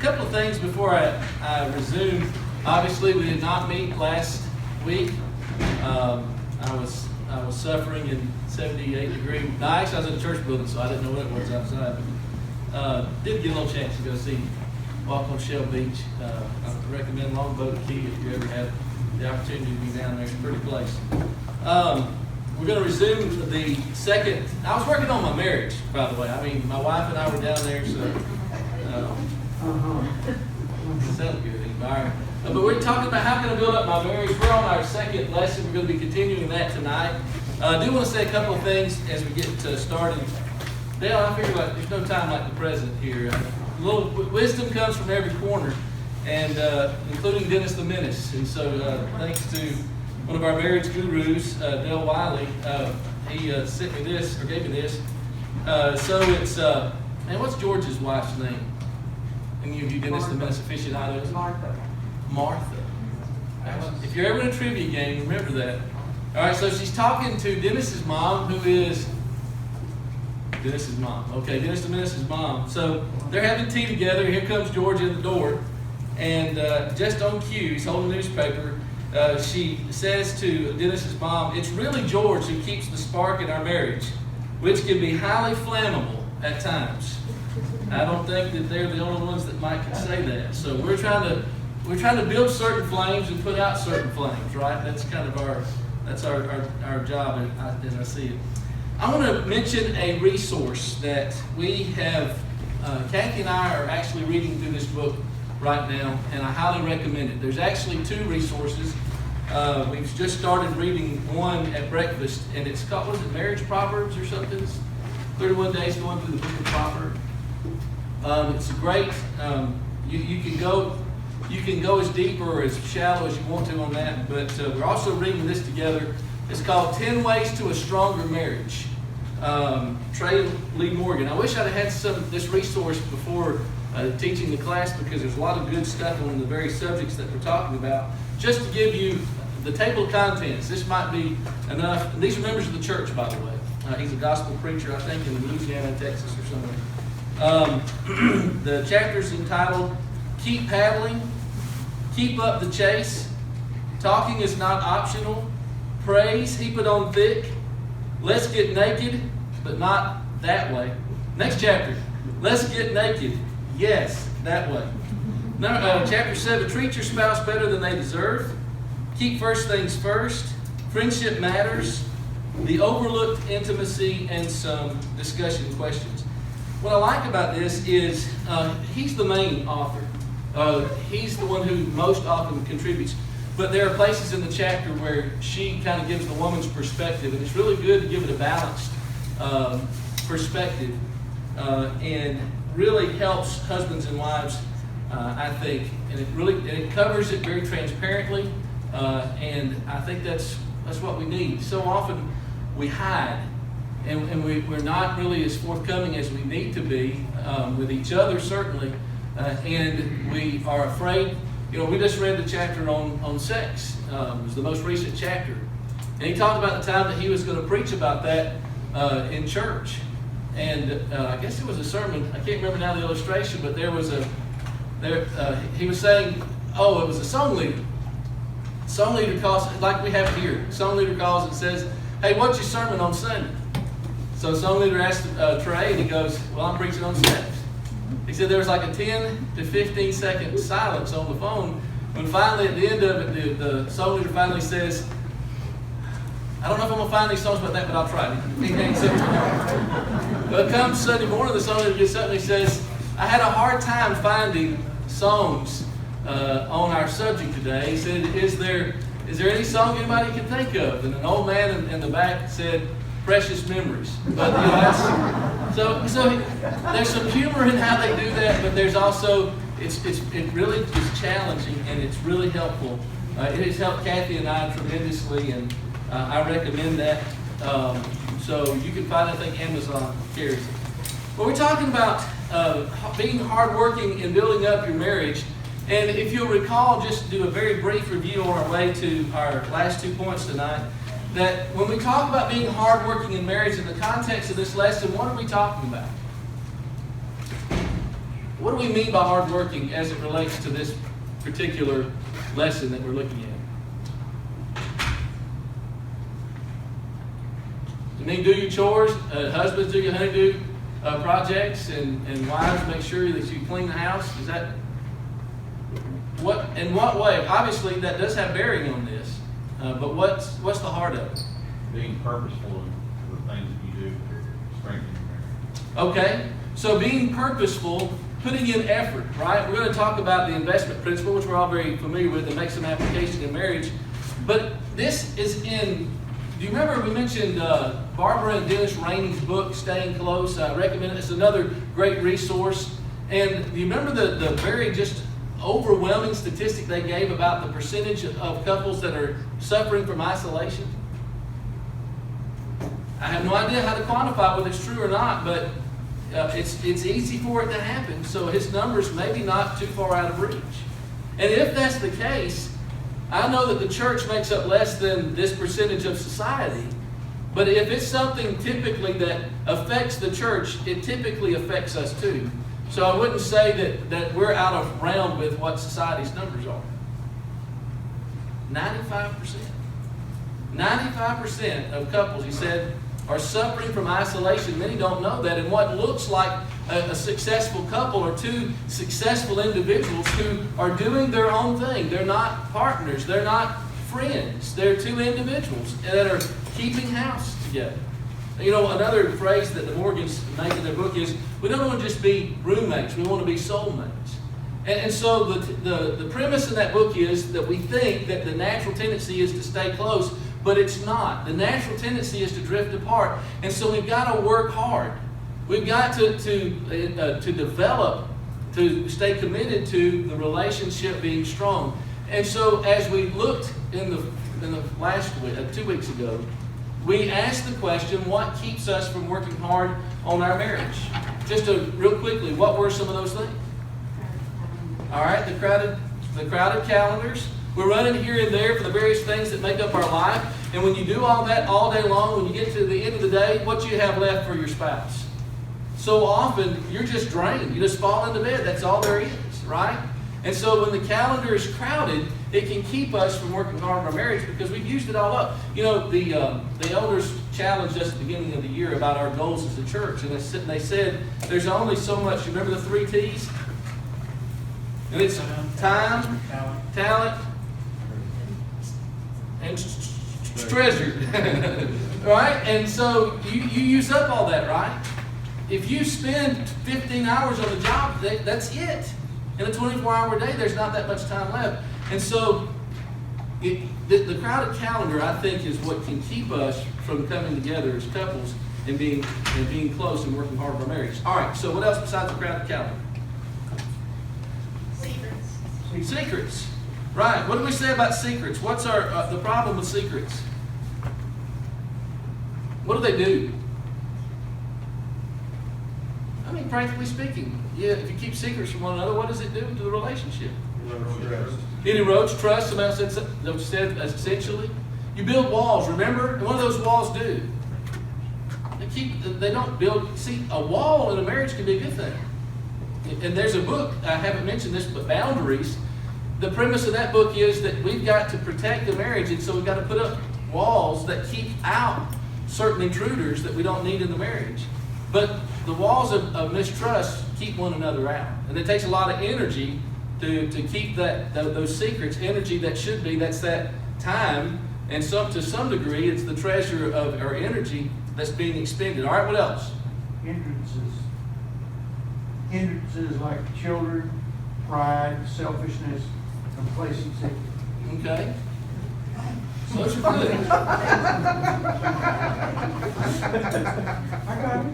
couple of things before I resume. Obviously, we did not meet last week. I was suffering in 78-degree. No, actually, I was in a church building, so I didn't know what it was outside. But did get a little chance to go see Walk on Shell Beach. I recommend Longboat Key if you ever have the opportunity to be down there. It's a pretty place. We're going to resume the second. I was working on my marriage, by the way. I mean, my wife and I were down there, so it sounds good. All right. But we're talking about how can I build up my marriage. We're on our second lesson. We're going to be continuing that tonight. I do want to say a couple of things as we get started. Dale, I figure like there's no time like the present here. A little wisdom comes from every corner, and including Dennis the Menace. And so thanks to one of our marriage gurus, Dale Wiley, he sent me this, or gave me this. So it's, man, what's George's wife's name? Any of you Dennis the Menace aficionados? Martha. If you're ever in a trivia game, remember that. All right, so she's talking to Dennis's mom, who is Dennis's mom. Okay, Dennis the Menace's mom. So they're having tea together. Here comes George in the door, and just on cue, he's holding a newspaper. She says to Dennis's mom, "It's really George who keeps the spark in our marriage, which can be highly flammable at times." I don't think that they're the only ones that might can say that. So we're trying to build certain flames and put out certain flames, right? That's kind of our job as I see it. I want to mention a resource that we have. Kathy and I are actually reading through this book right now, and I highly recommend it. There's actually two resources. We've just started reading one at breakfast, and it's called, was it Marriage Proverbs or something? It's 31 days going through the book of Proverbs. It's great. You can go as deep or as shallow as you want to on that, but we're also reading this together. It's called 10 Ways to a Stronger Marriage. Trey Lee Morgan. I wish I'd had this resource before teaching the class, because there's a lot of good stuff on the very subjects that we're talking about. Just to give you the table of contents, this might be enough. And these are members of the church, by the way. He's a gospel preacher, I think, in Louisiana, Texas, or somewhere. The chapter's entitled "Keep Paddling," "Keep Up the Chase," "Talking is Not Optional," "Praise, Heap It On Thick," "Let's Get Naked, but Not That Way." Next chapter, "Let's Get Naked, Yes, That Way." Chapter 7, "Treat your spouse better than they deserve," "Keep first things first," "Friendship Matters," "The Overlooked Intimacy," and some discussion questions. What I like about this is he's the main author. He's the one who most often contributes. But there are places in the chapter where she kind of gives the woman's perspective, and it's really good to give it a balanced perspective, and really helps husbands and wives, I think. And it covers it very transparently, and I think that's what we need. So often we hide, and we're not really as forthcoming as we need to be with each other, certainly, and we are afraid. You know, we just read the chapter on sex. It was the most recent chapter. And he talked about the time that he was going to preach about that in church. And I guess it was a sermon. I can't remember now the illustration, but he was saying, it was a song leader. Song leader calls, like we have here. Song leader calls and says, "Hey, what's your sermon on Sunday?" So song leader asked Trey, and he goes, "Well, I'm preaching on sex." He said there was like a 10 to 15 second silence on the phone, when finally at the end of it, the song leader finally says, "I don't know if I'm going to find these songs about that, but I'll try." But come Sunday morning, the song leader gets up and he says, "I had a hard time finding songs on our subject today." He said, is there any song anybody can think of?" And an old man in the back said, "Precious Memories." But so there's some humor in how they do that, but there's also it really is challenging, and it's really helpful. It has helped Kathy and I tremendously, and I recommend that. So you can find it, I think Amazon carries it. But we're talking about being hardworking in building up your marriage. And if you'll recall, just to do a very brief review on our way to our last 2 points tonight, that when we talk about being hardworking in marriage in the context of this lesson, what are we talking about? what do we mean by hardworking as it relates to this particular lesson that we're looking at? I mean, do your chores. Husbands, do your honeydew projects, and wives, make sure that you clean the house. Is that what? In what way? Obviously, that does have bearing on this. But what's the heart of it? Being purposeful in the things that you do to strengthen your marriage. Okay, so being purposeful, putting in effort, right? We're going to talk about the investment principle, which we're all very familiar with, and make some application in marriage. But this is in, do you remember we mentioned Barbara and Dennis Rainey's book, Staying Close? I recommend it. It's another great resource. And do you remember the very just overwhelming statistic they gave about the percentage of couples that are suffering from isolation? I have no idea how to quantify whether it's true or not, but it's easy for it to happen. So his numbers maybe not too far out of reach. And if that's the case, I know that the church makes up less than this percentage of society, but if it's something typically that affects the church, it typically affects us too. So I wouldn't say that we're out of round with what society's numbers are. 95%. 95% of couples, he said, are suffering from isolation. Many don't know that. And what looks like a successful couple are two successful individuals who are doing their own thing. They're not partners. They're not friends. They're two individuals that are keeping house together. You know, another phrase that the Morgans make in their book is, we don't want to just be roommates. We want to be soulmates. And so the premise in that book is that we think that the natural tendency is to stay close, but it's not. The natural tendency is to drift apart. And so we've got to work hard. We've got to develop, to stay committed to the relationship being strong. And so as we looked in the last week, 2 weeks ago, we asked the question, what keeps us from working hard on our marriage? Just real quickly, what were some of those things? All right, the crowded calendars. We're running here and there for the various things that make up our life. And when you do all that all day long, when you get to the end of the day, what do you have left for your spouse? So often, you're just drained. You just fall into bed. That's all there is, right? And so when the calendar is crowded, it can keep us from working hard on our marriage because we've used it all up. You know, the elders challenged us at the beginning of the year about our goals as a church. And they said, there's only so much. You remember the 3 T's? And it's time, talent, and treasure. Right? And so you use up all that, right? If you spend 15 hours on the job, that's it. In a 24-hour day, there's not that much time left. And so the crowded calendar, I think, is what can keep us from coming together as couples and being close and working hard on our marriage. All right, so what else besides the crowded calendar? Secrets. Right. What do we say about secrets? What's the problem with secrets? What do they do? I mean, practically speaking, yeah, if you keep secrets from one another, what does it do to the relationship? It erodes trust. Somebody said essentially. You build walls, remember? And what do those walls do? They don't build. See, a wall in a marriage can be a good thing. And there's a book, I haven't mentioned this, but Boundaries. The premise of that book is that we've got to protect the marriage, and so we've got to put up walls that keep out certain intruders that we don't need in the marriage. But the walls of mistrust keep one another out. And it takes a lot of energy to keep those secrets, energy that should be, that's that time, and to some degree, it's the treasure of our energy that's being expended. All right, what else? Hindrances like children, pride, selfishness, complacency. Okay. So those are good. I got it.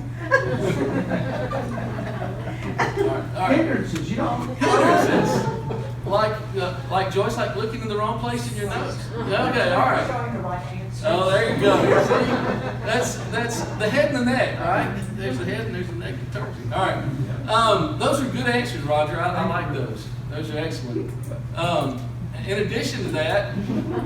All right. Hindrances, you know. Hindrances. Like Joyce, like looking in the wrong place in your notes. Okay, all right. Oh, there you go. See, that's the head and the neck, all right? There's the head and there's the neck of the turkey. All right. Those are good answers, Roger. I like those. Those are excellent. In addition to that,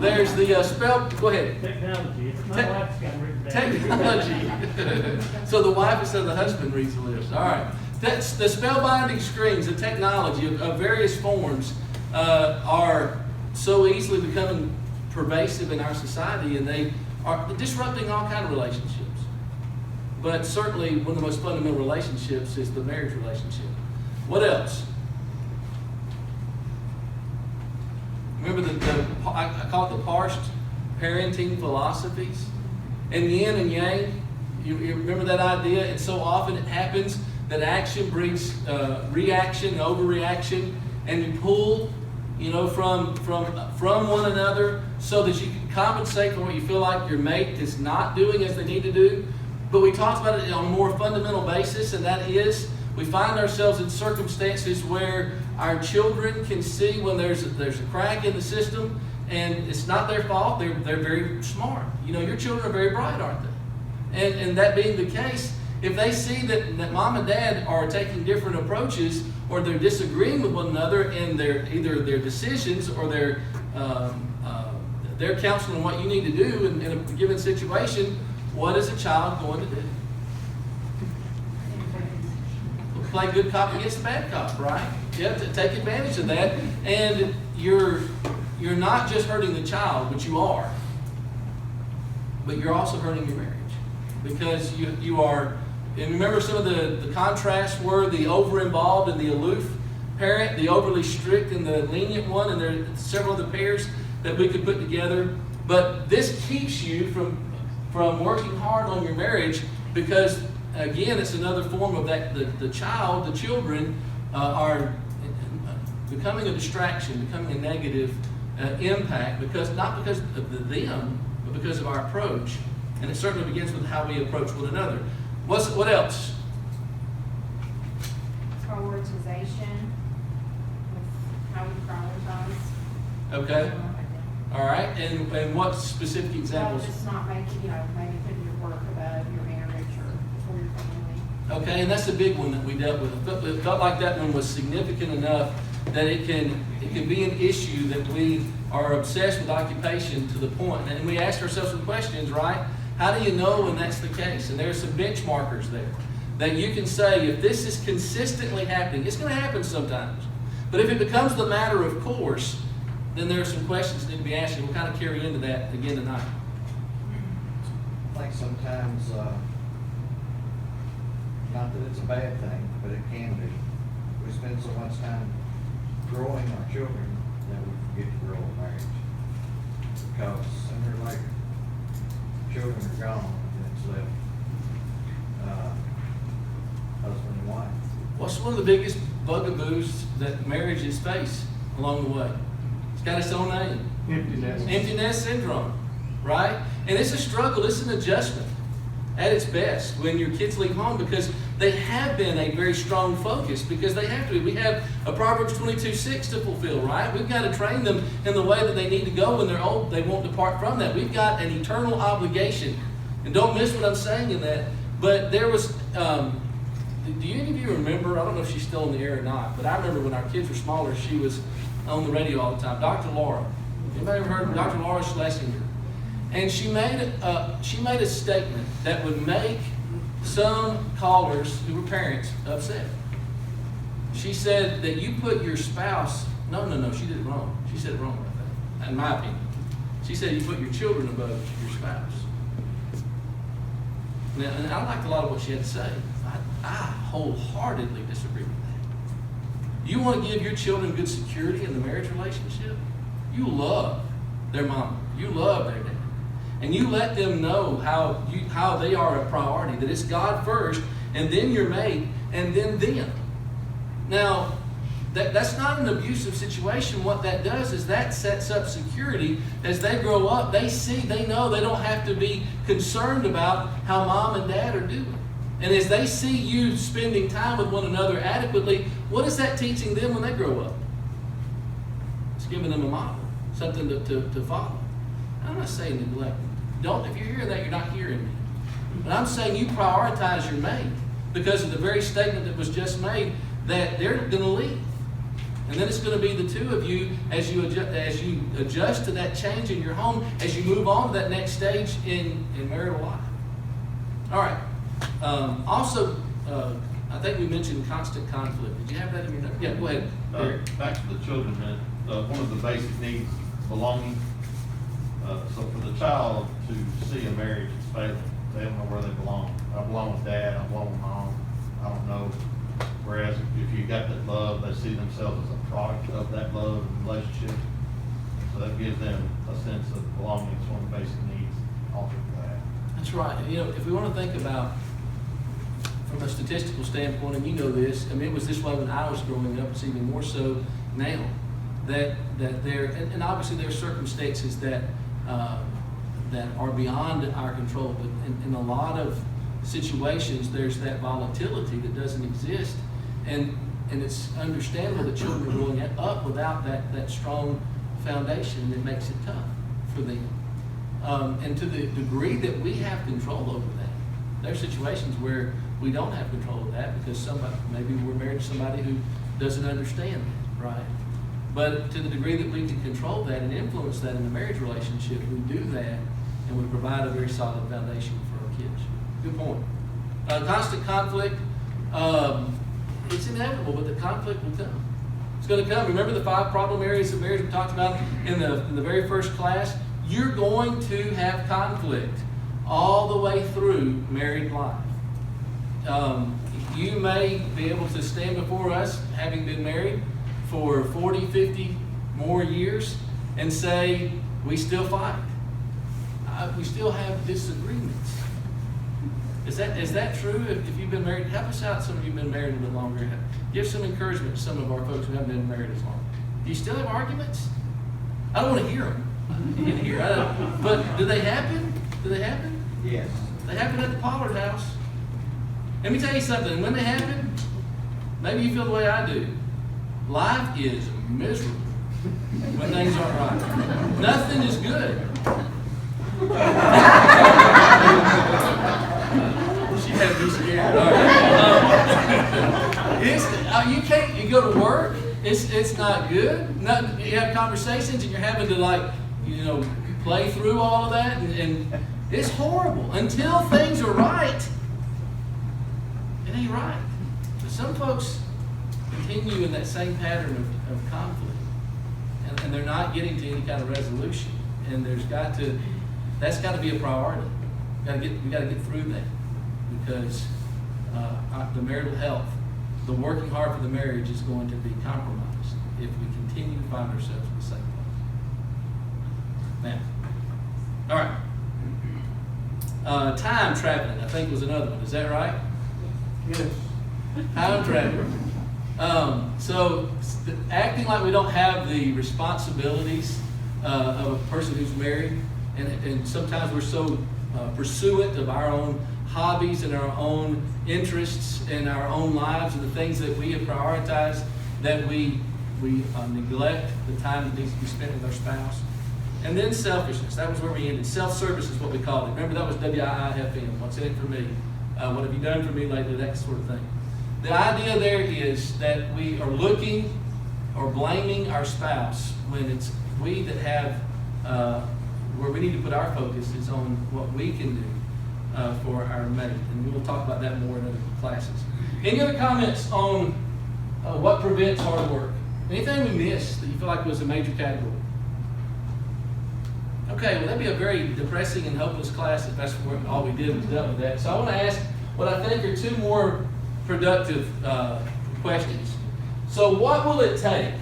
there's the spell. Go ahead. Technology. My wife's got written down. Technology. So the wife instead of the husband reads the list. All right. That's the spellbinding screens, the technology of various forms are so easily becoming pervasive in our society, and they are disrupting all kinds of relationships. But certainly one of the most fundamental relationships is the marriage relationship. What else? Remember I call it the parsed parenting philosophies? And yin and yang, you remember that idea? And so often it happens that action breeds reaction, overreaction, and you pull, from one another so that you can compensate for what you feel like your mate is not doing as they need to do. But we talked about it on a more fundamental basis, and that is we find ourselves in circumstances where our children can see when there's a crack in the system, and it's not their fault. They're very smart. Your children are very bright, aren't they? And that being the case, if they see that mom and dad are taking different approaches, or they're disagreeing with one another in either their decisions or their counseling on what you need to do in a given situation, what is a child going to do? Play good cop against the bad cop, right? You have to take advantage of that, and you're not just hurting the child, but you are. But you're also hurting your marriage, because you are. And remember, some of the contrasts were the over-involved and the aloof parent, the overly strict and the lenient one, and there are several other pairs that we could put together. But this keeps you from working hard on your marriage, because again, it's another form of that. The children are becoming a distraction, becoming a negative impact, not because of them, but because of our approach. And it certainly begins with how we approach one another. What else? Prioritization, with how we prioritize. Okay. All right. And what specific examples? Well, just not making, maybe putting your work above your marriage or your family. Okay, and that's a big one that we dealt with. It felt like that one was significant enough that it can be an issue that we are obsessed with occupation to the point. And we asked ourselves some questions, right? How do you know when that's the case? And there's some benchmarkers there that you can say, if this is consistently happening, it's going to happen sometimes. But if it becomes the matter of course, then there are some questions that need to be asked, and we'll kind of carry into that again tonight. I think sometimes, not that it's a bad thing, but it can be. We spend so much time growing our children that we forget to grow a marriage. Because sooner or later, children are gone and it's left husband and wife. What's one of the biggest bugaboos that marriages face along the way? It's got its own name. Empty nest syndrome, right? And it's a struggle, it's an adjustment at its best when your kids leave home, because they have been a very strong focus, because they have to be. We have a Proverbs 22:6 to fulfill, right? We've got to train them in the way that they need to go when they're old. They won't depart from that. We've got an eternal obligation. And don't miss what I'm saying in that. But there was, do any of you remember, I don't know if she's still in the air or not, but I remember when our kids were smaller, she was on the radio all the time. Dr. Laura. Anybody ever heard of Dr. Laura Schlesinger? And she made a statement that would make some callers who were parents upset. She said that you put your spouse, no, she did it wrong. She said it wrong about that, in my opinion. She said you put your children above your spouse. Now, and I liked a lot of what she had to say. I wholeheartedly disagree with that. You want to give your children good security in the marriage relationship? You love their mama. You love their dad. And you let them know how they are a priority, that it's God first, and then your mate, and then them. Now, that's not an abusive situation. What that does is that sets up security. As they grow up, they know they don't have to be concerned about how mom and dad are doing. And as they see you spending time with one another adequately, what is that teaching them when they grow up? It's giving them a model, something to follow. I'm not saying neglect. If you're hearing that, you're not hearing me. But I'm saying you prioritize your mate because of the very statement that was just made that they're going to leave. And then it's going to be the two of you as you adjust to that change in your home, as you move on to that next stage in marital life. All right. Also, I think we mentioned constant conflict. Did you have that in your notes? Yeah, go ahead. Back to the children, one of the basic needs, belonging. So for the child to see a marriage is failing, they don't know where they belong. I belong with dad, I belong with mom, I don't know. Whereas if you got that love, they see themselves as a product of that love and relationship. So that gives them a sense of belonging. It's one of the basic needs offered for that. That's right. And, you know, if we want to think about from a statistical standpoint, and you know this, I mean, it was this way when I was growing up. It's even more so now. That there, and obviously there are circumstances that that are beyond our control, but in a lot of situations, there's that volatility that doesn't exist, and it's understandable that children are growing up without that strong foundation that makes it tough for them. And to the degree that we have control over that, there are situations where we don't have control of that because maybe we're married to somebody who doesn't understand that, right? But to the degree that we can control that and influence that in the marriage relationship, we do that, and we provide a very solid foundation for our kids. Good point. Constant conflict, it's inevitable, but the conflict will come. It's going to come. Remember the 5 problem areas of marriage we talked about in the very first class? You're going to have conflict all the way through married life. You may be able to stand before us, having been married for 40, 50 more years, and say, we still fight. We still have disagreements. Is that true? If you've been married, help us out. Some of you have been married a little longer. Give some encouragement to some of our folks who haven't been married as long. Do you still have arguments? I don't want to hear them. You can hear, but do they happen? Do they happen? Yes. They happen at the Pollard house. Let me tell you something. When they happen, maybe you feel the way I do. Life is miserable when things aren't right. Nothing is good. She had me scared. All right. You go to work, it's not good. You have conversations and you're having to play through all of that, and it's horrible. Until things are right, it ain't right. But some folks continue in that same pattern of conflict, and they're not getting to any kind of resolution. And that's got to be a priority. We got to get through that, because the marital health, the working hard for the marriage, is going to be compromised if we continue to find ourselves in the same place. Now, all right. Time traveling, I think, was another one. Is that right? Yes. Time traveling. So acting like we don't have the responsibilities of a person who's married, and sometimes we're so pursuant of our own hobbies and our own interests and our own lives and the things that we have prioritized, that we neglect the time that needs to be spent with our spouse. And then selfishness. That was where we ended. Self-service is what we called it. Remember, that was WIIFM. What's in it for me? What have you done for me lately? That sort of thing. The idea there is that we are looking or blaming our spouse when it's we that have, where we need to put our focus is on what we can do for our mate. And we'll talk about that more in other classes. Any other comments on what prevents hard work? Anything we missed that you feel like was a major category? Okay, well, that'd be a very depressing and hopeless class if that's all we did was dealt with that. So I want to ask what I think are 2 more productive questions. So what will it take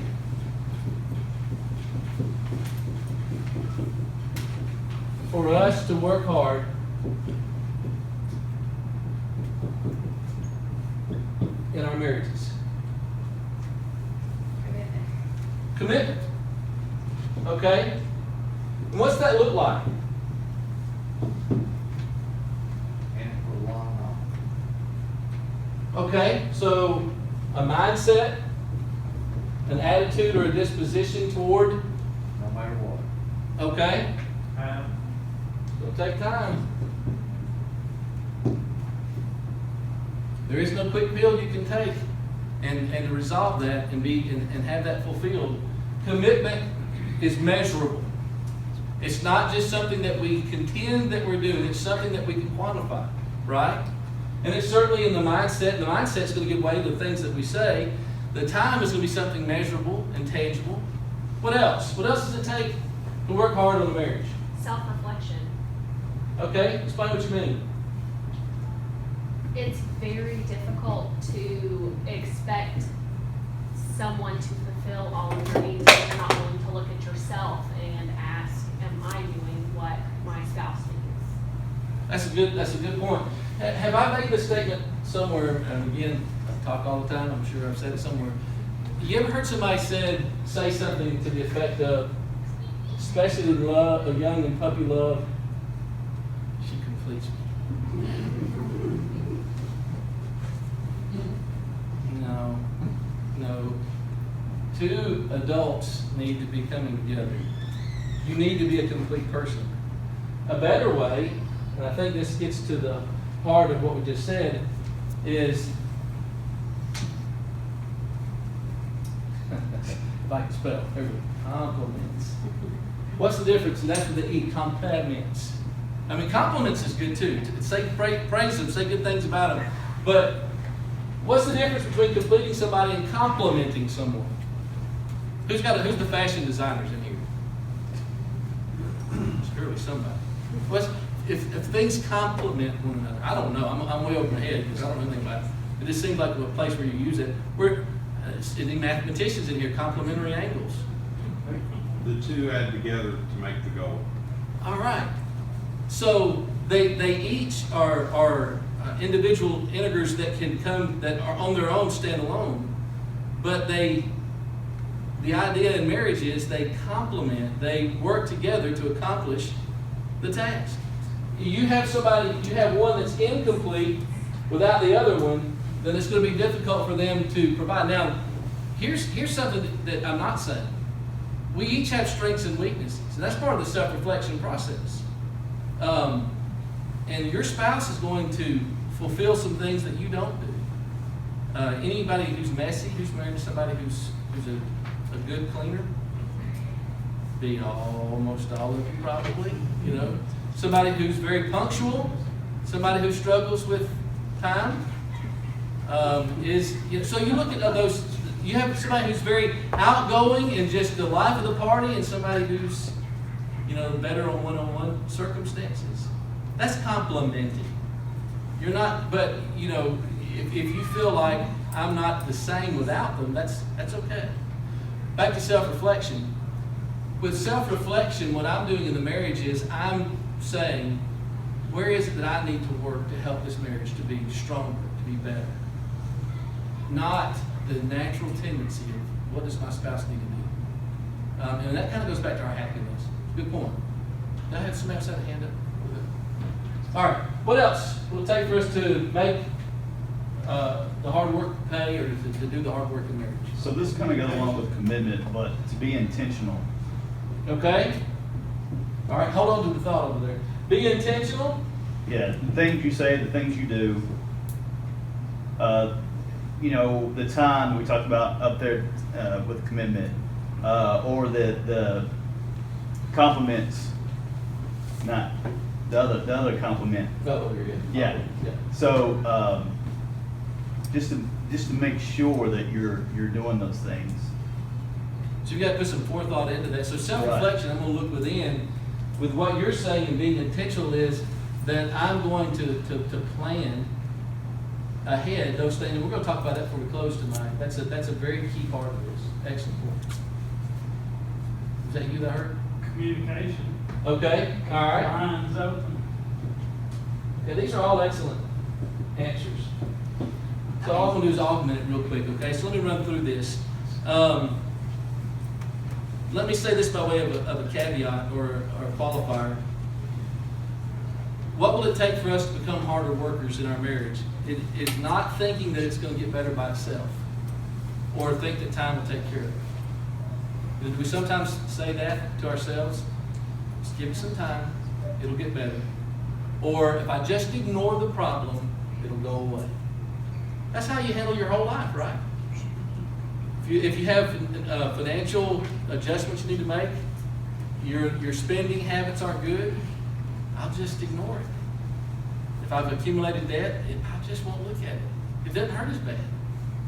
for us to work hard in our marriages? Commitment. Okay? And what's that look like? And for long haul. Okay, so a mindset, an attitude or a disposition toward, No matter what. okay? It'll take time. There is no quick pill you can take and to resolve that and have that fulfilled. Commitment is measurable. It's not just something that we contend that we're doing, it's something that we can quantify, right? And it's certainly in the mindset. The mindset's going to give way to the things that we say. The time is going to be something measurable and tangible. What else? What else does it take to work hard on a marriage? Self-reflection. Okay, explain what you mean. It's very difficult to expect someone to fulfill all of your needs if you're not willing to look at yourself and ask, am I doing what my spouse needs? That's a good point. Have I made this statement somewhere? And again, I talk all the time. I'm sure I've said it somewhere. You ever heard somebody say something to the effect of, especially in love, a young and puppy love, she completes me. No. Two adults need to be coming together. You need to be a complete person. A better way, and I think this gets to the heart of what we just said, is if I can spell, compliments. What's the difference? And that's with the E, compliments. I mean, compliments is good too. Say, praise them, say good things about them. But what's the difference between completing somebody and complimenting someone? Who's the fashion designers in here? Surely somebody. If things complement one another, I don't know. I'm way over my head because I don't know anything about it. It just seems like a place where you use it. We're any mathematicians in here, complementary angles. The two add together to make the goal. All right. So they each are individual integers that can come, that are on their own, stand alone. But the idea in marriage is they complement, they work together to accomplish the task. You have one that's incomplete without the other one, then it's going to be difficult for them to provide. Now, here's something that I'm not saying. We each have strengths and weaknesses, and that's part of the self-reflection process. And your spouse is going to fulfill some things that you don't do. Anybody who's messy, who's married to somebody who's a good cleaner, be almost all of you probably, somebody who's very punctual, somebody who struggles with time, so you look at those. You have somebody who's very outgoing and just the life of the party, and somebody who's, better on one-on-one circumstances. That's complimenting. You're not, but if you feel like I'm not the same without them, that's okay. Back to self-reflection. With self-reflection, what I'm doing in the marriage is I'm saying, where is it that I need to work to help this marriage to be stronger, to be better? Not the natural tendency of what does my spouse need to do. And that kind of goes back to our happiness. Good point. Did I have somebody else have a hand up? All right. What else will it take for us to make the hard work pay, or to do the hard work in marriage? So this kind of goes along with commitment, but to be intentional. Okay. All right. Hold on to the thought over there. Be intentional. Yeah, the things you say, the things you do. The time we talked about up there with commitment, or the compliments, not the other compliment. Oh, here you go. Yeah. So just to make sure that you're doing those things. So you've got to put some forethought into that. So self-reflection, I'm going to look within. With what you're saying and being intentional is that I'm going to plan ahead those things. And we're going to talk about that before we close tonight. That's a very key part of this. Excellent point. Is that you that heard? Communication. Okay. All right. Lines open. Yeah, these are all excellent answers. So all I'm going to do is augment it real quick, okay? So let me run through this. Let me say this by way of a caveat or a qualifier. What will it take for us to become harder workers in our marriage? It's not thinking that it's going to get better by itself, or think that time will take care of it. Do we sometimes say that to ourselves? Just give it some time, it'll get better. Or if I just ignore the problem, it'll go away. That's how you handle your whole life, right? If you have financial adjustments you need to make, your spending habits aren't good, I'll just ignore it. If I've accumulated debt, I just won't look at it. It doesn't hurt as bad.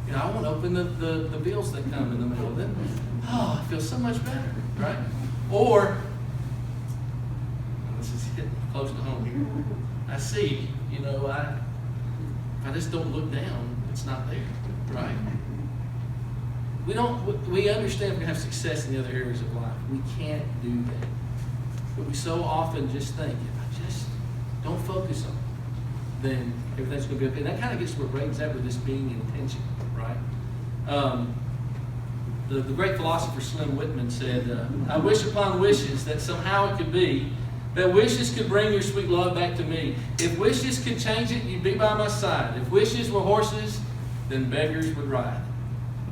You know, I won't open the bills that come in the mail. Then, oh, I feel so much better, right? Or, this is hitting close to home here. I see, you know, if I just don't look down, it's not there, right? We understand we're going to have success in the other areas of life. We can't do that. But we so often just think, if I just don't focus on it, then everything's going to be okay. And that kind of gets to where Braden's at with this being intentional, right? The great philosopher Slim Whitman said, I wish upon wishes that somehow it could be that wishes could bring your sweet love back to me. If wishes could change it, you'd be by my side. If wishes were horses, then beggars would ride.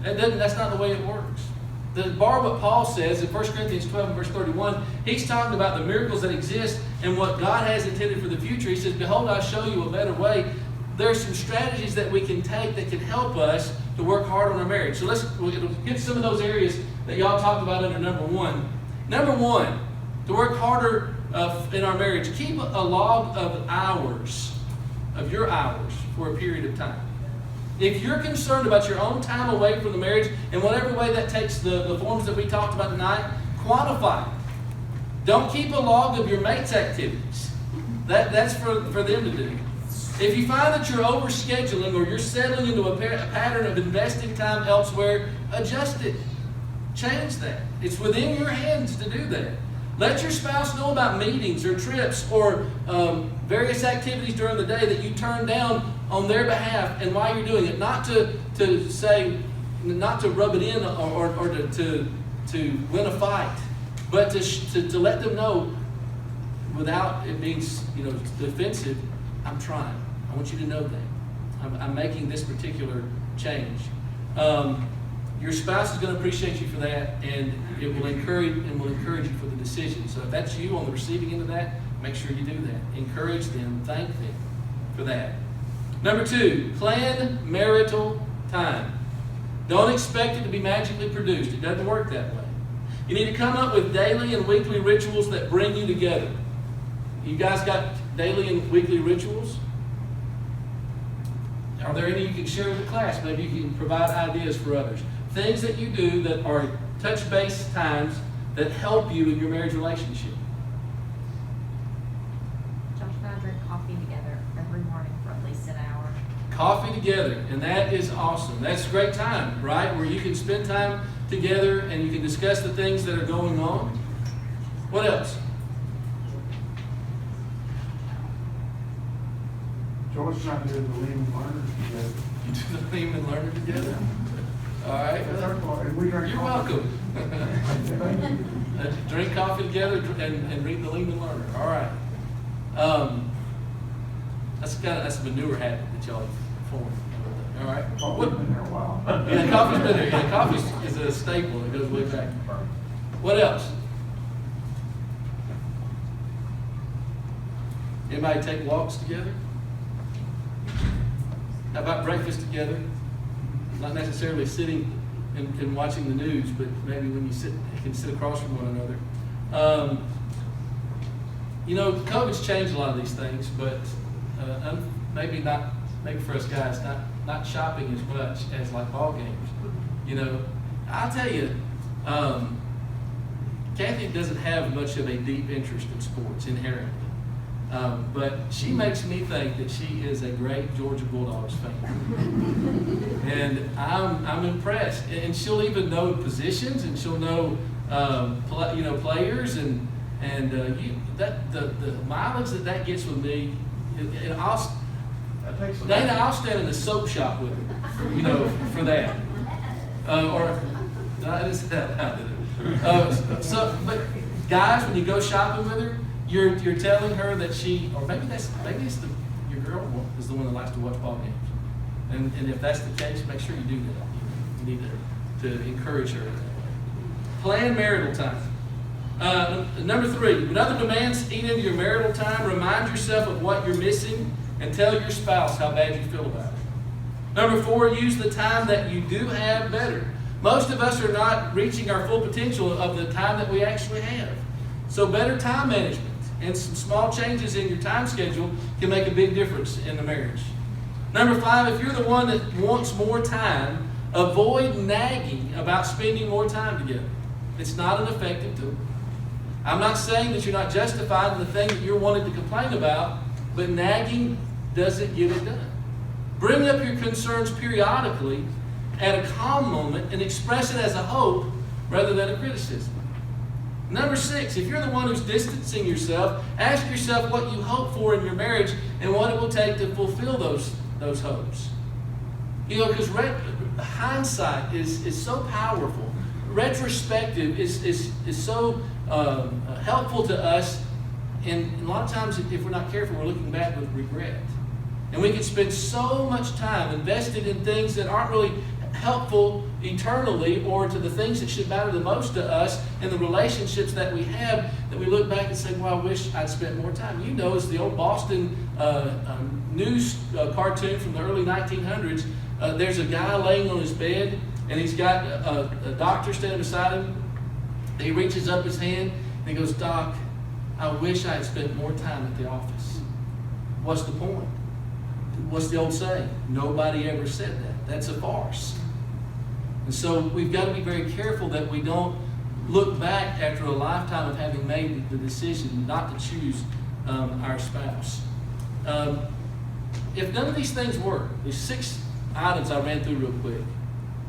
That's not the way it works. To borrow what Paul says in 1 Corinthians 12 and verse 31, he's talking about the miracles that exist and what God has intended for the future. He says, behold, I'll show you a better way. There's some strategies that we can take that can help us to work hard on our marriage. So we'll get some of those areas that y'all talked about under number one. Number one, to work harder in our marriage, keep a log of hours, of your hours, for a period of time. If you're concerned about your own time away from the marriage, in whatever way that takes the forms that we talked about tonight, quantify it. Don't keep a log of your mate's activities. That's for them to do. If you find that you're overscheduling or you're settling into a pattern of investing time elsewhere, adjust it. Change that. It's within your hands to do that. Let your spouse know about meetings or trips or various activities during the day that you turn down on their behalf and why you're doing it. Not to say, not to rub it in or to win a fight, but to let them know without it being defensive. I'm trying. I want you to know that. I'm making this particular change. Your spouse is going to appreciate you for that, and it will encourage you for the decision. So if that's you on the receiving end of that, make sure you do that. Encourage them, thank them for that. Number two, plan marital time. Don't expect it to be magically produced. It doesn't work that way. You need to come up with daily and weekly rituals that bring you together. You guys got daily and weekly rituals? Are there any you can share with the class? Maybe you can provide ideas for others. Things that you do that are touch base times that help you in your marriage relationship. Josh and I drink coffee together every morning for at least an hour. Coffee together, and that is awesome. That's a great time, right? Where you can spend time together and you can discuss the things that are going on. What else? George and I do the Lehman Learners together. You do the Lehman Learner together? All right. That's our part, and we drink You're coffee. welcome. Drink coffee together and read the Lehman Learner. All right. That's a manure habit that y'all formed. All right. Coffee's been there a while. Yeah, coffee's been there. Yeah, coffee is a staple. It goes way back. What else? Anybody take walks together? How about breakfast together? Not necessarily sitting and watching the news, but maybe when you can sit across from one another. COVID's changed a lot of these things, but maybe for us guys, not shopping as much as like ball games. I'll tell you, Kathy doesn't have much of a deep interest in sports inherently. But she makes me think that she is a great Georgia Bulldogs fan. And I'm impressed. And she'll even know positions, and she'll know players, and the mileage that gets with me. And Dana, I'll stand in the soap shop with her, for that. Or I didn't say that loud. But guys, when you go shopping with her, you're telling her that your girl is the one that likes to watch ball games, and if that's the case, make sure you do that. You need to encourage her in that way. Plan marital time. Number three, when other demands eat into your marital time, remind yourself of what you're missing and tell your spouse how bad you feel about it. Number four, use the time that you do have better. Most of us are not reaching our full potential of the time that we actually have. So better time management. And some small changes in your time schedule can make a big difference in the marriage. Number 5, if you're the one that wants more time, avoid nagging about spending more time together. It's not an effective tool. I'm not saying that you're not justified in the thing that you're wanting to complain about, but nagging doesn't get it done. Bring up your concerns periodically at a calm moment and express it as a hope rather than a criticism. Number 6, if you're the one who's distancing yourself, ask yourself what you hope for in your marriage and what it will take to fulfill those hopes. You know, because hindsight is so powerful. Retrospective is so helpful to us, and a lot of times if we're not careful, we're looking back with regret. And we can spend so much time invested in things that aren't really helpful eternally or to the things that should matter the most to us and the relationships that we have, that we look back and say, well, I wish I'd spent more time. You know, it's the old Boston news cartoon from the early 1900s. There's a guy laying on his bed, and he's got a doctor standing beside him. He reaches up his hand, and he goes, Doc, I wish I had spent more time at the office. What's the point? What's the old saying? Nobody ever said that. That's a farce. And so we've got to be very careful that we don't look back after a lifetime of having made the decision not to choose our spouse. If none of these things work, these 6 items I ran through real quick,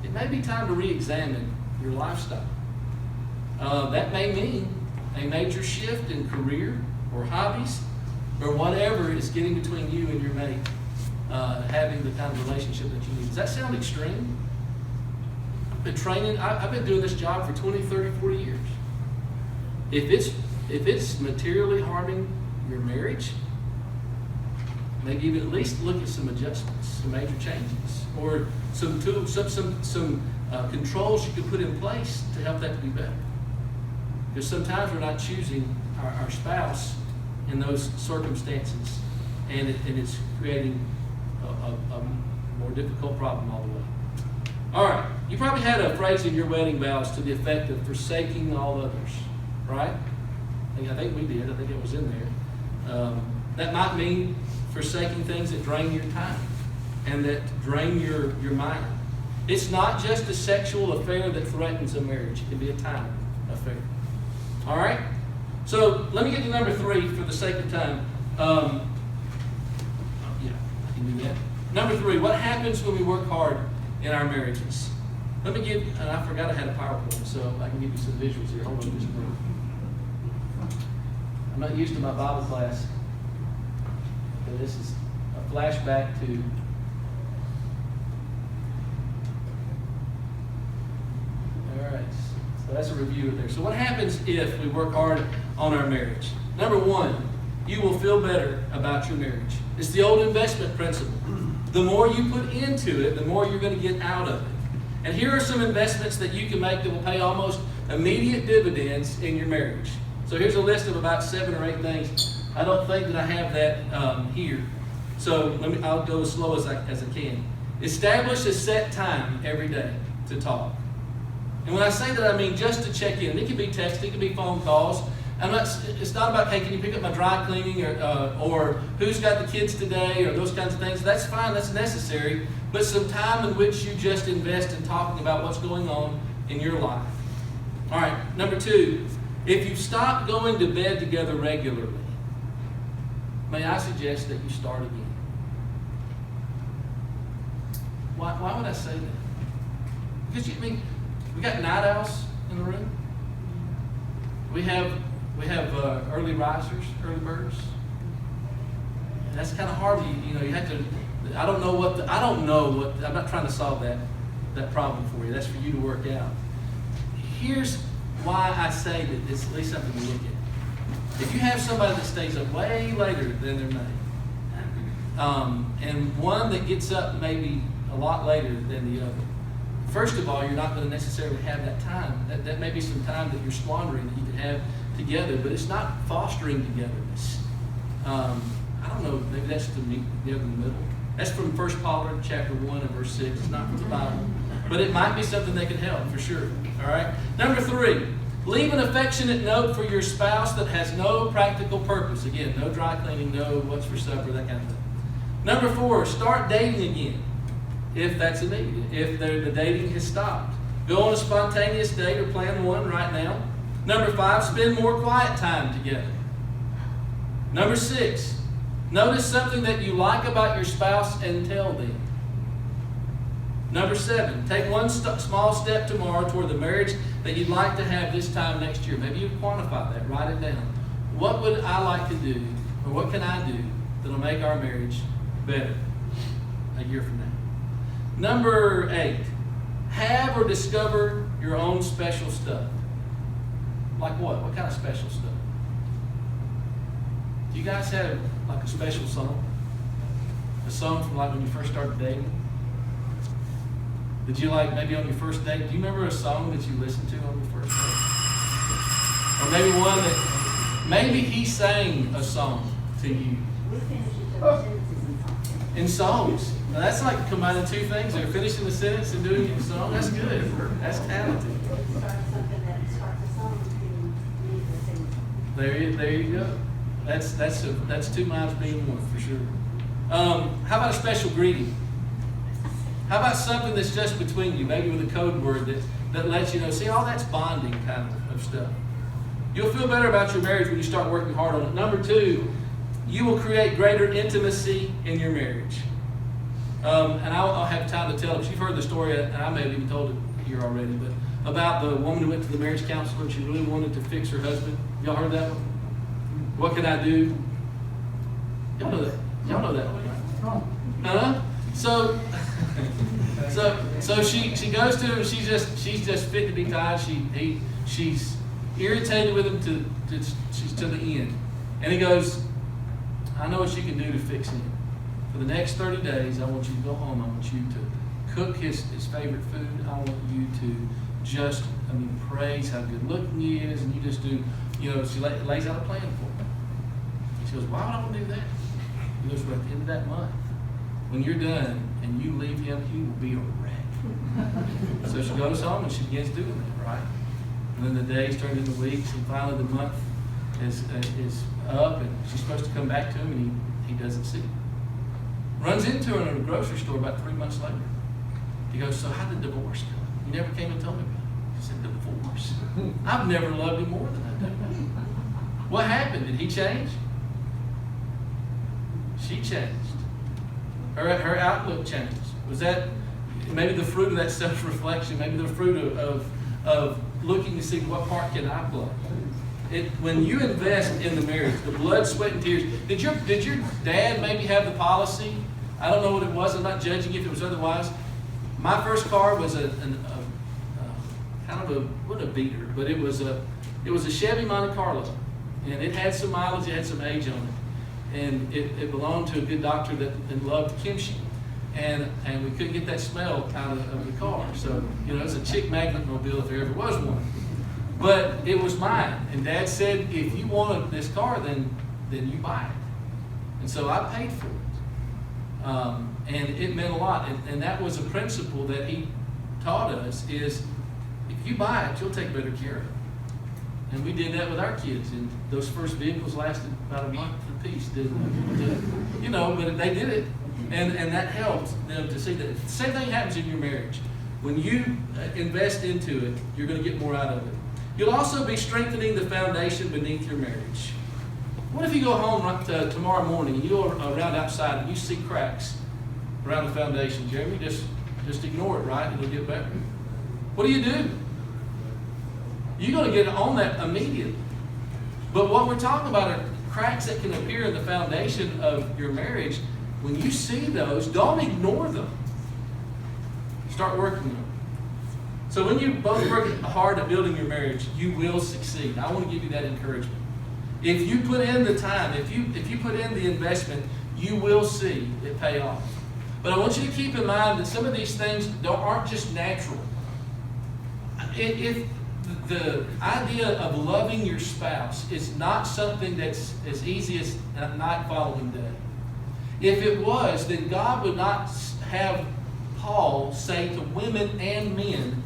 it may be time to re-examine your lifestyle. That may mean a major shift in career or hobbies or whatever is getting between you and your mate, having the kind of relationship that you need. Does that sound extreme? I've been doing this job for 20, 30, 40 years. If it's materially harming your marriage, maybe even at least look at some adjustments, some major changes, or some controls you can put in place to help that to be better. Because sometimes we're not choosing our spouse in those circumstances, and it's creating a more difficult problem all the way. All right, you probably had a phrase in your wedding vows to the effect of forsaking all others, right? I think we did. I think it was in there. That might mean forsaking things that drain your time and that drain your mind. It's not just a sexual affair that threatens a marriage. It can be a time affair. All right? So let me get to number 3 for the sake of time. Yeah, I can do that. Number 3, what happens when we work hard in our marriages? Let me give, and I forgot I had a PowerPoint, so I can give you some visuals here. Hold on just a minute. I'm not used to my Bible class, but this is a flashback to all right. So that's a review there. So what happens if we work hard on our marriage? Number 1, you will feel better about your marriage. It's the old investment principle. The more you put into it, the more you're going to get out of it. And here are some investments that you can make that will pay almost immediate dividends in your marriage. So here's a list of about 7 or 8 things. I don't think that I have that here. So I'll go as slow as I can. Establish a set time every day to talk. And when I say that, I mean just to check in. It can be text, it can be phone calls. It's not about, hey, can you pick up my dry cleaning or who's got the kids today or those kinds of things. That's fine, that's necessary. But some time in which you just invest in talking about what's going on in your life. All right, number 2, if you've stopped going to bed together regularly, may I suggest that you start again. Why would I say that? Because we got night owls in the room. We have early risers, early birds. And that's kind of hard. You have to. I don't know what. I'm not trying to solve that problem for you. That's for you to work out. Here's why I say that it's at least something to look at. If you have somebody that stays up way later than their mate, and one that gets up maybe a lot later than the other, first of all, you're not going to necessarily have that time. That may be some time that you're squandering that you could have together, but it's not fostering togetherness. I don't know, maybe that's to meet together in the middle. That's from 1 Pollard, chapter 1 and verse 6. It's not from the Bible. But it might be something that can help, for sure. All right? Number 3, Leave an affectionate note for your spouse that has no practical purpose. Again, no dry cleaning, no what's for supper, that kind of thing. Number 4, start dating again, if that's a need, if the dating has stopped. Go on a spontaneous date or plan one right now. Number 5, spend more quiet time together. Number 6, notice something that you like about your spouse and tell them. Number 7, take one small step tomorrow toward the marriage that you'd like to have this time next year. Maybe you quantify that, write it down. What would I like to do, or what can I do that'll make our marriage better a year from now? Number 8, have or discover your own special stuff. Like what? What kind of special stuff? Do you guys have like a special song? A song from like when you first started dating? Did you like maybe on your first date? Do you remember a song that you listened to on your first date? Or maybe one that, maybe he sang a song to you. We finish each other's sentences in songs. In songs. Now that's like combining two things. They're finishing the sentence and doing it in song. That's good. That's talented. Start something that starts a song and leaves the sentence. There you go. That's 2 minds being one for sure. How about a special greeting? How about something that's just between you, maybe with a code word that lets you know, see, all that's bonding kind of stuff. You'll feel better about your marriage when you start working hard on it. Number 2, you will create greater intimacy in your marriage. And I'll have time to tell it. You've heard the story, and I may have even told it here already, but about the woman who went to the marriage counselor and she really wanted to fix her husband. Y'all heard that one? What can I do? Y'all know that. Y'all know that one, right? Huh? So she goes to him. She's just fit to be tied. She's irritated with him she's to the end. And he goes, I know what you can do to fix him. For the next 30 days, I want you to go home. I want you to cook his favorite food. I want you to just, praise how good looking he is. And you just do, she lays out a plan for him. She goes, why would I want to do that? He goes, well, at the end of that month, when you're done and you leave him, he will be a wreck. So she goes home and she begins doing that, right? And then the days turn into weeks, and finally the month is up, and she's supposed to come back to him, and he doesn't see him. Runs into her in a grocery store about 3 months later. He goes, so how did the divorce go? You never came and told me about it. She said, divorce? I've never loved him more than I do. What happened? Did he change? She changed. Her outlook changed. Was that maybe the fruit of that self-reflection? Maybe the fruit of looking to see what part can I play? When you invest in the marriage, the blood, sweat, and tears. Did your dad maybe have the policy? I don't know what it was. I'm not judging if it was otherwise. My first car was a wasn't a beater, but it was a Chevy Monte Carlo, and it had some mileage, it had some age on it, and it belonged to a good doctor that loved kimchi, and we couldn't get that smell out of the car. So it's a chick magnet mobile if there ever was one. But it was mine, and Dad said, if you wanted this car, then you buy it. And so I paid for it. And it meant a lot. And that was a principle that he taught us is, if you buy it, you'll take better care of it. And we did that with our kids. And those first vehicles lasted about a month apiece, didn't they? But they did it. And that helped them to see that. The same thing happens in your marriage. When you invest into it, you're going to get more out of it. You'll also be strengthening the foundation beneath your marriage. What if you go home tomorrow morning and you go around outside and you see cracks around the foundation? Jeremy, just ignore it, right? It'll get better. What do? You're going to get on that immediately. But what we're talking about are cracks that can appear in the foundation of your marriage. When you see those, don't ignore them. Start working on them. So when you both work hard at building your marriage, you will succeed. I want to give you that encouragement. If you put in the time, if you put in the investment, you will see it pay off. But I want you to keep in mind that some of these things aren't just natural. If the idea of loving your spouse is not something that's as easy as a night following day. If it was, then God would not have Paul say to women and men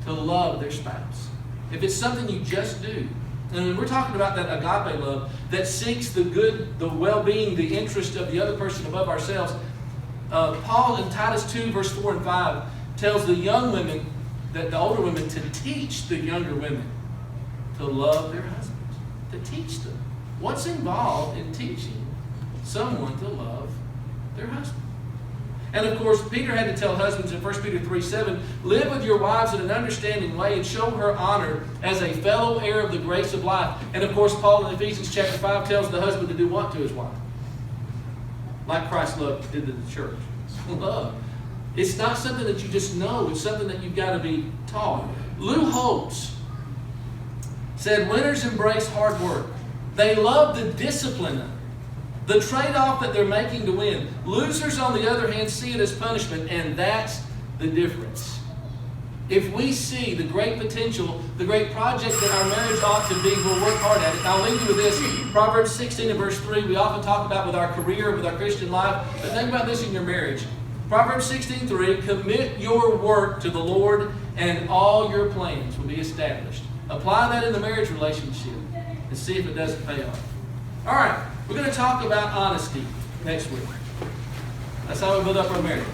to love their spouse. if it's something you just do, and we're talking about that agape love that seeks the good, the well-being, the interest of the other person above ourselves. Paul in Titus 2, verse 4 and 5 tells the young women, that the older women, to teach the younger women to love their husbands. To teach them. What's involved in teaching someone to love their husband? And of course, Peter had to tell husbands in 1 Peter 3:7, live with your wives in an understanding way and show her honor as a fellow heir of the grace of life. And of course, Paul in Ephesians chapter 5 tells the husband to do what to his wife? Like Christ loved did to the church. Love. It's not something that you just know. It's something that you've got to be taught. Lou Holtz said, winners embrace hard work. They love the discipline of it, the trade-off that they're making to win. Losers, on the other hand, see it as punishment, and that's the difference. If we see the great potential, the great project that our marriage ought to be, we'll work hard at it. And I'll leave you with this. Proverbs 16 and verse 3, we often talk about with our career, with our Christian life, but think about this in your marriage. Proverbs 16:3, commit your work to the Lord, and all your plans will be established. Apply that in the marriage relationship and see if it doesn't pay off. All right, we're going to talk about honesty next week. That's how we build up our marriage.